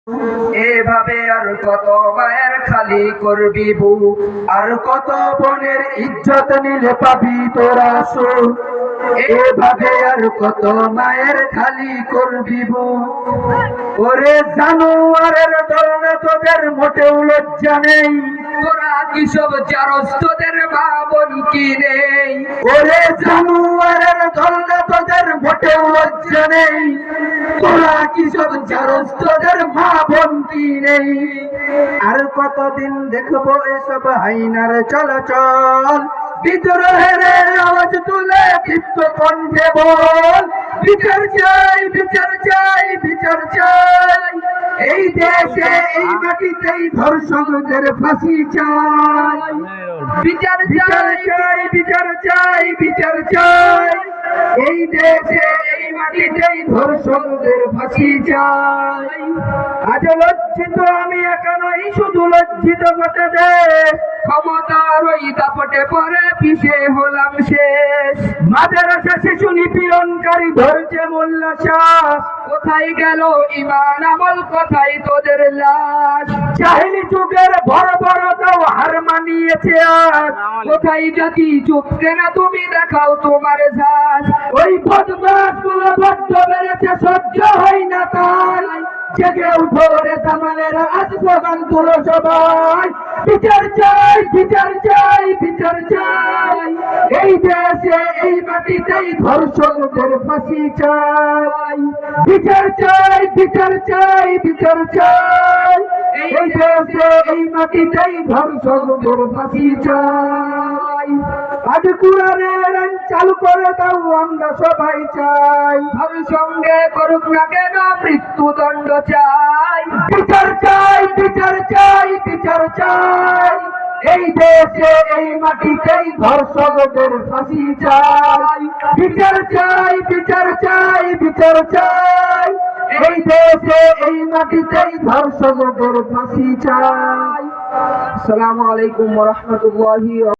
এভাবে আর কত মায়ের খালি করবি বউ, আর কত বোনের ইজ্জত নিলে পাবি তোরা সুখ। এভাবে আর কত মায়ের খালি করবি বউ। ওরে জানোয়ারের দল না, তোদের মোটেও লজ্জা নেই। তোরা কি সব জারস, তোদের মা বোন কি নেই? ওরে জানোয়ারের দল না, তোদের মোটেও লজ্জা নেই। তোরা কি সব জারস, তোদের মা বোন কি নেই? আর কতদিন দেখবো এসব হাইনার চলাচল? বিদ্রোহের আওয়াজ তুলে দীপ্ত কণ্ঠে বল, বিচার চাই, বিচার চাই, বিচার চাই। এই দেশে এই মাটিতেই ধর্ষকদের ফাঁসি চাই। বিচার চাই, বিচার চাই, বিচার চাই। এই দেশে এই মাটিতেই ধর্ষকদের ফাঁসি চাই। আজ লজ্জিত আমি একা নই, শুধু লজ্জিত গোটা দেশ। ক্ষমতার ওই দাপটে পরে পিছে হলাম শেষ। মাদ্রাসা শিশু নিপীড়নকারী ধরছে মোল্লা শ্বাস। কোথায় গেল ঈমান আমল, কোথায় তোদের লাশ? জাহেলি যুগের বড় বড়টাও হার মানিয়েছে আজ। কোথায় জাতি চুপছে না, তুমি দেখাও তোমার ঝাঁজ। ওই বদমাশ গুলো বড্ড বেড়েছে, সহ্য হয় না তাই। জেগে উঠো রে তামালেরা, আজ স্লোগান তুলো সবাই। বিচার চাই, বিচার চাই, বিচার চাই। এই দেশে এই মাটিতেই ধর্ষকদের ফাঁসি চাই। বিচার চাই, বিচার চাই, বিচার চাই। এই দেশে এই মাটিতেই ধর্ষকদের ফাঁসি চাই। আজ কুরআনের আইন চালু করে দাও, আমরা সবাই চাই। সঙ্গে করুক না কেন মৃত্যুদণ্ড চাই। বিচার চাই, বিচার চাই, বিচার চাই। এই দেশে এই মাটিতেই ধর্ষকদের ফাঁসি চাই। বিচার চাই, বিচার চাই, বিচার চাই। এই দেশে এই মাটিতেই ধর্ষকদের ফাঁসি চাই। আসসালামু আলাইকুম ওয়া রাহমাতুল্লাহি।